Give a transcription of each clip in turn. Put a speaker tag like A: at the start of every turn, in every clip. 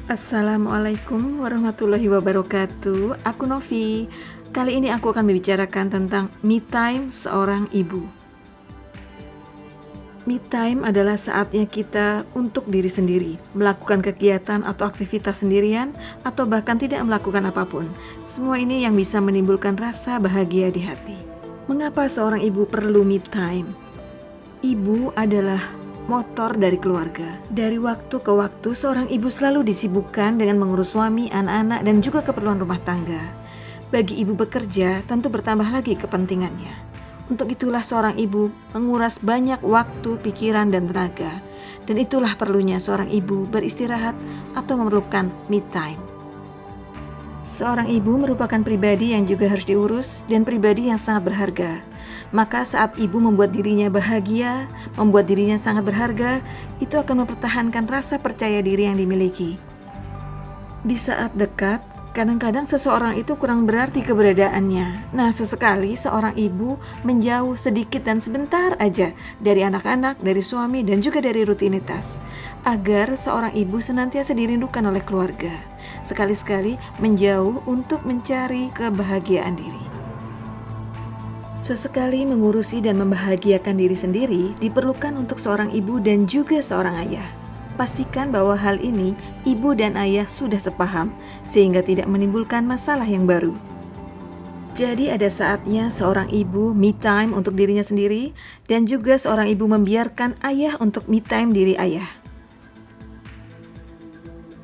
A: Assalamualaikum warahmatullahi wabarakatuh. Aku Novi. Kali ini aku akan membicarakan tentang me time seorang ibu. Me time adalah saatnya kita untuk diri sendiri, melakukan kegiatan atau aktivitas sendirian, atau bahkan tidak melakukan apapun. Semua ini yang bisa menimbulkan rasa bahagia di hati. Mengapa seorang ibu perlu me time? Ibu adalah motor dari keluarga. Dari waktu ke waktu, seorang ibu selalu disibukkan dengan mengurus suami, anak-anak, dan juga keperluan rumah tangga. Bagi ibu bekerja, tentu bertambah lagi kepentingannya. Untuk itulah seorang ibu menguras banyak waktu, pikiran, dan tenaga. Dan itulah perlunya seorang ibu beristirahat atau memerlukan me time. Seorang ibu merupakan pribadi yang juga harus diurus dan pribadi yang sangat berharga. Maka saat ibu membuat dirinya bahagia, membuat dirinya sangat berharga, itu akan mempertahankan rasa percaya diri yang dimiliki. Di saat dekat, kadang-kadang seseorang itu kurang berarti keberadaannya. Nah, sesekali seorang ibu menjauh sedikit dan sebentar aja dari anak-anak, dari suami, dan juga dari rutinitas, agar seorang ibu senantiasa dirindukan oleh keluarga. Sekali-sekali menjauh untuk mencari kebahagiaan diri. Sesekali mengurusi dan membahagiakan diri sendiri diperlukan untuk seorang ibu dan juga seorang ayah. Pastikan bahwa hal ini ibu dan ayah sudah sepaham, sehingga tidak menimbulkan masalah yang baru. Jadi ada saatnya seorang ibu me time untuk dirinya sendiri, dan juga seorang ibu membiarkan ayah untuk me time diri ayah.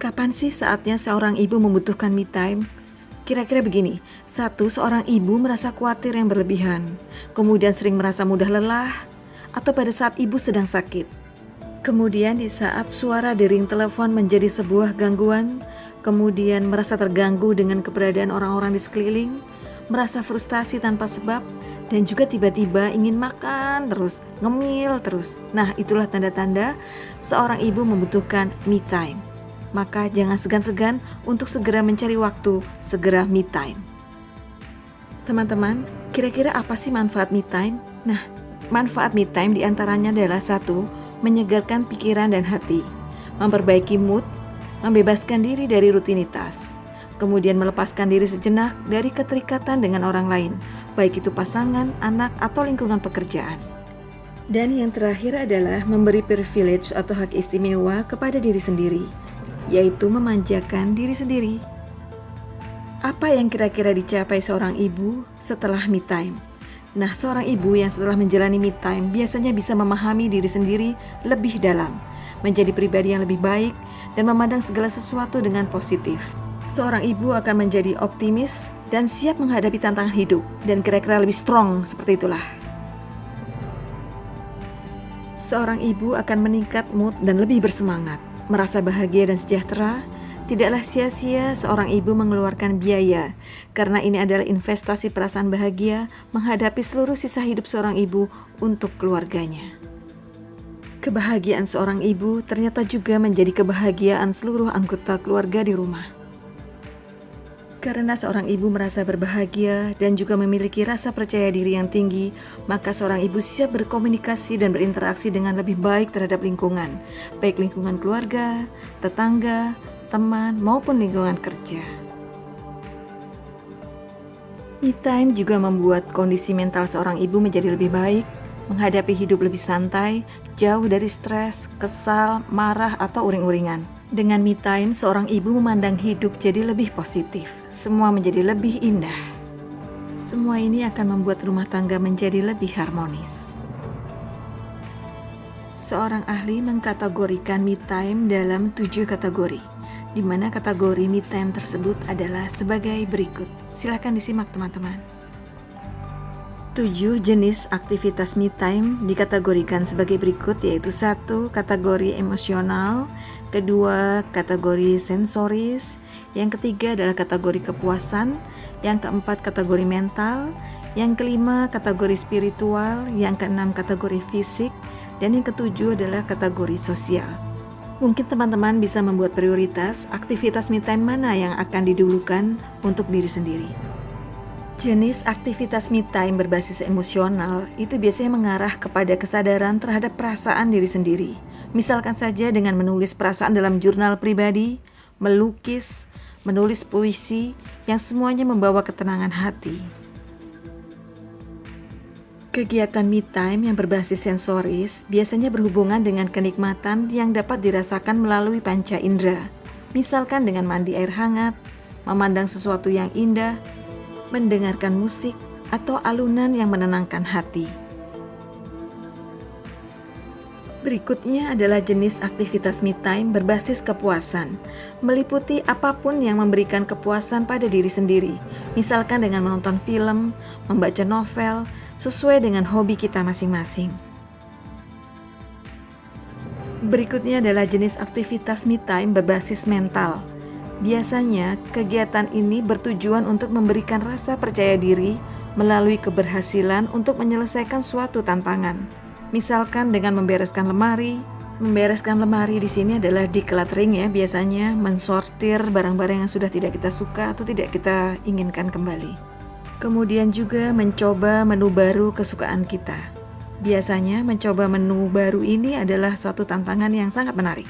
A: Kapan sih saatnya seorang ibu membutuhkan me time? Kira-kira begini, seorang ibu merasa khawatir yang berlebihan, kemudian sering merasa mudah lelah, atau pada saat ibu sedang sakit. Kemudian di saat suara dering telepon menjadi sebuah gangguan, kemudian merasa terganggu dengan keberadaan orang-orang di sekeliling, merasa frustasi tanpa sebab, dan juga tiba-tiba ingin makan terus, ngemil terus. Nah, itulah tanda-tanda seorang ibu membutuhkan me time. Maka jangan segan-segan untuk segera mencari waktu, segera me time. Teman-teman, kira-kira apa sih manfaat me time? Nah, manfaat me time diantaranya adalah 1. Menyegarkan pikiran dan hati, memperbaiki mood, membebaskan diri dari rutinitas, kemudian melepaskan diri sejenak dari keterikatan dengan orang lain, baik itu pasangan, anak, atau lingkungan pekerjaan. Dan yang terakhir adalah memberi privilege atau hak istimewa kepada diri sendiri, yaitu memanjakan diri sendiri. Apa yang kira-kira dicapai seorang ibu setelah me time? Nah, seorang ibu yang setelah menjalani me time biasanya bisa memahami diri sendiri lebih dalam, menjadi pribadi yang lebih baik, dan memandang segala sesuatu dengan positif. Seorang ibu akan menjadi optimis dan siap menghadapi tantangan hidup, dan kira-kira lebih strong seperti itulah. Seorang ibu akan meningkat mood dan lebih bersemangat, merasa bahagia dan sejahtera. Tidaklah sia-sia seorang ibu mengeluarkan biaya, karena ini adalah investasi perasaan bahagia menghadapi seluruh sisa hidup seorang ibu untuk keluarganya. Kebahagiaan seorang ibu ternyata juga menjadi kebahagiaan seluruh anggota keluarga di rumah. Karena seorang ibu merasa berbahagia dan juga memiliki rasa percaya diri yang tinggi, maka seorang ibu siap berkomunikasi dan berinteraksi dengan lebih baik terhadap lingkungan, baik lingkungan keluarga, tetangga, teman, maupun lingkungan kerja. Me time juga membuat kondisi mental seorang ibu menjadi lebih baik, menghadapi hidup lebih santai, jauh dari stres, kesal, marah, atau uring-uringan. Dengan me time, seorang ibu memandang hidup jadi lebih positif. Semua menjadi lebih indah. Semua ini akan membuat rumah tangga menjadi lebih harmonis. Seorang ahli mengkategorikan me time dalam 7 kategori, di mana kategori me time tersebut adalah sebagai berikut. Silakan disimak teman-teman. 7 jenis aktivitas me time dikategorikan sebagai berikut, yaitu 1. Kategori emosional, 2. Kategori sensoris, yang ketiga adalah kategori kepuasan, yang keempat kategori mental, yang kelima kategori spiritual, yang keenam kategori fisik, dan yang ketujuh adalah kategori sosial. Mungkin teman-teman bisa membuat prioritas aktivitas me time mana yang akan didulukan untuk diri sendiri. Jenis aktivitas me time berbasis emosional itu biasanya mengarah kepada kesadaran terhadap perasaan diri sendiri. Misalkan saja dengan menulis perasaan dalam jurnal pribadi, melukis, menulis puisi yang semuanya membawa ketenangan hati. Kegiatan me time yang berbasis sensoris biasanya berhubungan dengan kenikmatan yang dapat dirasakan melalui panca indera. Misalkan dengan mandi air hangat, memandang sesuatu yang indah, mendengarkan musik, atau alunan yang menenangkan hati. Berikutnya adalah jenis aktivitas me time berbasis kepuasan, meliputi apapun yang memberikan kepuasan pada diri sendiri, misalkan dengan menonton film, membaca novel, sesuai dengan hobi kita masing-masing. Berikutnya adalah jenis aktivitas me time berbasis mental. Biasanya, kegiatan ini bertujuan untuk memberikan rasa percaya diri melalui keberhasilan untuk menyelesaikan suatu tantangan. Misalkan dengan membereskan lemari. Membereskan lemari di sini adalah decluttering ya, biasanya mensortir barang-barang yang sudah tidak kita suka atau tidak kita inginkan kembali. Kemudian juga mencoba menu baru kesukaan kita. Biasanya mencoba menu baru ini adalah suatu tantangan yang sangat menarik.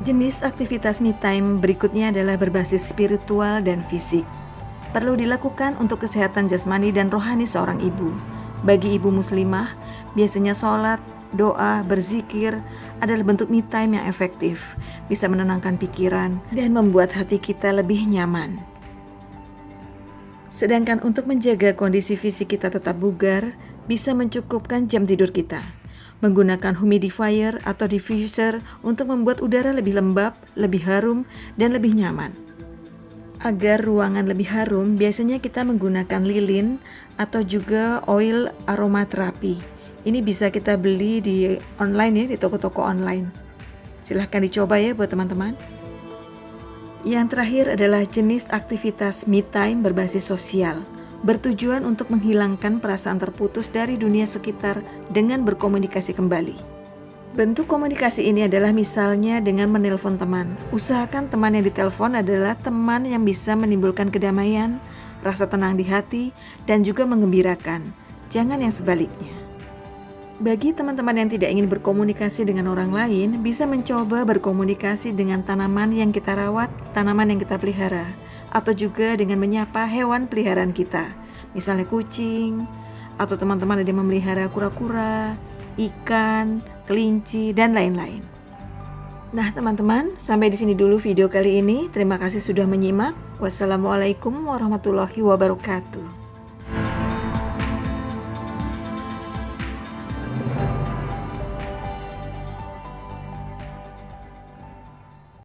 A: Jenis aktivitas me time berikutnya adalah berbasis spiritual dan fisik. Perlu dilakukan untuk kesehatan jasmani dan rohani seorang ibu. Bagi ibu muslimah, biasanya sholat, doa, berzikir adalah bentuk me time yang efektif, bisa menenangkan pikiran dan membuat hati kita lebih nyaman. Sedangkan untuk menjaga kondisi fisik kita tetap bugar, bisa mencukupkan jam tidur kita. Menggunakan humidifier atau diffuser untuk membuat udara lebih lembab, lebih harum, dan lebih nyaman. Agar ruangan lebih harum, biasanya kita menggunakan lilin atau juga oil aromaterapi. Ini bisa kita beli di online ya, di toko-toko online. Silahkan dicoba ya buat teman-teman. Yang terakhir adalah jenis aktivitas me time berbasis sosial, bertujuan untuk menghilangkan perasaan terputus dari dunia sekitar dengan berkomunikasi kembali. Bentuk komunikasi ini adalah misalnya dengan menelpon teman. Usahakan teman yang ditelepon adalah teman yang bisa menimbulkan kedamaian, rasa tenang di hati, dan juga menggembirakan. Jangan yang sebaliknya. Bagi teman-teman yang tidak ingin berkomunikasi dengan orang lain, bisa mencoba berkomunikasi dengan tanaman yang kita rawat, tanaman yang kita pelihara, atau juga dengan menyapa hewan peliharaan kita, misalnya kucing, atau teman-teman ada yang memelihara kura-kura, ikan, kelinci, dan lain-lain. Nah teman-teman, sampai di sini dulu video kali ini. Terima kasih sudah menyimak. Wassalamualaikum warahmatullahi wabarakatuh.